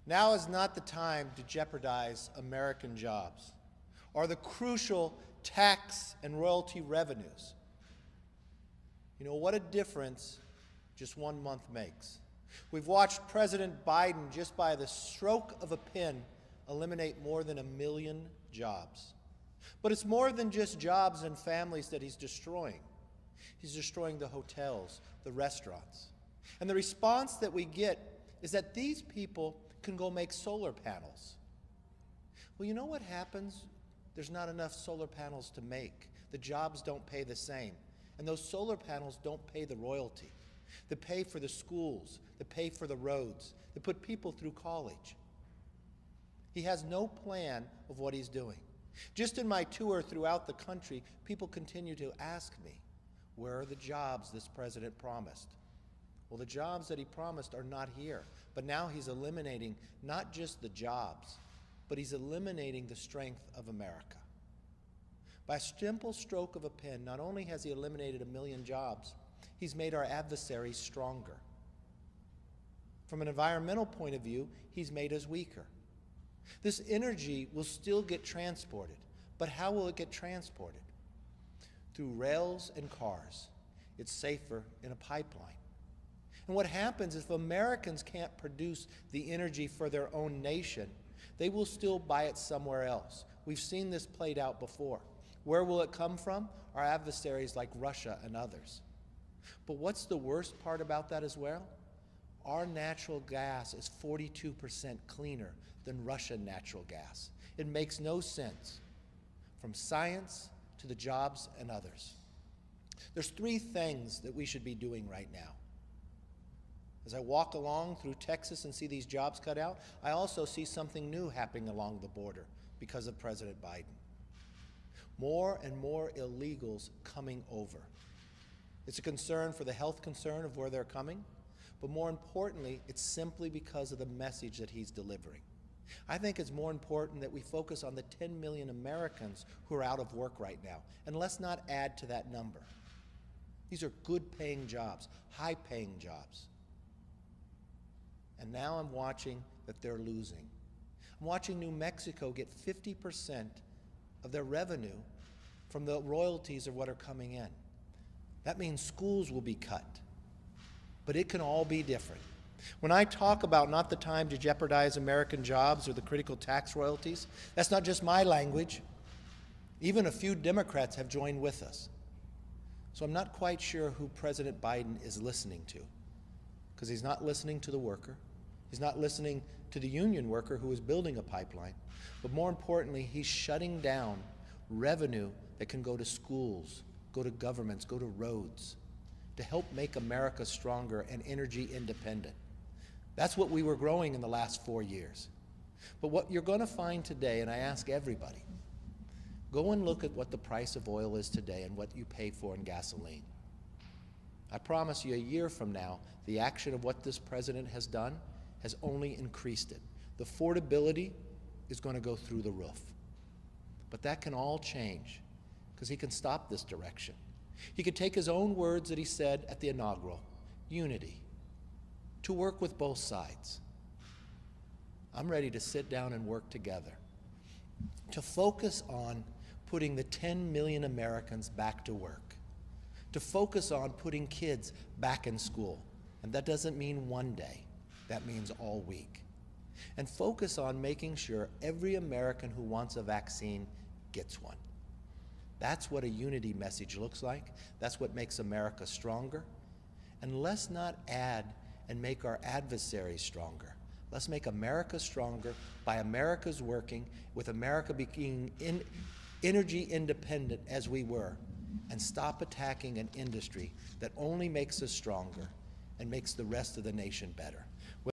Now is not the time to jeopardize American jobs or the crucial tax and royalty revenues. You know what a difference just 1 month makes. We've watched President Biden, just by the stroke of a pen, eliminate more than 1 million jobs. But it's more than just jobs and families that he's destroying. He's destroying the hotels, the restaurants. And the response that we get is that these people can go make solar panels. Well, you know what happens? There's not enough solar panels to make. The jobs don't pay the same. And those solar panels don't pay the royalty. They pay for the schools. They pay for the roads. They put people through college. He has no plan of what he's doing. Just in my tour throughout the country, people continue to ask me, where are the jobs this president promised? Well, the jobs that he promised are not here. But now he's eliminating not just the jobs, but he's eliminating the strength of America. By a simple stroke of a pen, not only has he eliminated 1 million jobs, he's made our adversaries stronger. From an environmental point of view, he's made us weaker. This energy will still get transported, but how will it get transported? Through rails and cars. It's safer in a pipeline. And what happens is if Americans can't produce the energy for their own nation, they will still buy it somewhere else. We've seen this played out before. Where will it come from? Our adversaries like Russia and others. But what's the worst part about that as well? Our natural gas is 42% cleaner than Russian natural gas. It makes no sense, from science to the jobs and others. There's 3 things that we should be doing right now. As I walk along through Texas and see these jobs cut out, I also see something new happening along the border because of President Biden. More and more illegals coming over. It's a concern for the health concern of where they're coming, but more importantly, it's simply because of the message that he's delivering. I think it's more important that we focus on the 10 million Americans who are out of work right now, and let's not add to that number. These are good-paying jobs, high-paying jobs. And now I'm watching that they're losing. I'm watching New Mexico get 50% of their revenue from the royalties of what are coming in. That means schools will be cut. But it can all be different. When I talk about not the time to jeopardize American jobs or the critical tax royalties, that's not just my language. Even a few Democrats have joined with us. So I'm not quite sure who President Biden is listening to, because he's not listening to the worker. He's not listening to the union worker who is building a pipeline. But more importantly, he's shutting down revenue that can go to schools, go to governments, go to roads, to help make America stronger and energy independent. That's what we were growing in the last 4 years. But what you're going to find today, and I ask everybody, go and look at what the price of oil is today and what you pay for in gasoline. I promise you, a year from now, the action of what this president has done has only increased it. The affordability is going to go through the roof. But that can all change, because he can stop this direction. He could take his own words that he said at the inaugural, unity, to work with both sides. I'm ready to sit down and work together, to focus on putting the 10 million Americans back to work, to focus on putting kids back in school. And that doesn't mean one day, that means all week. And focus on making sure every American who wants a vaccine gets one. That's what a unity message looks like. That's what makes America stronger. And let's not add and make our adversaries stronger. Let's make America stronger by America's working, with America being energy independent as we were, and stop attacking an industry that only makes us stronger and makes the rest of the nation better.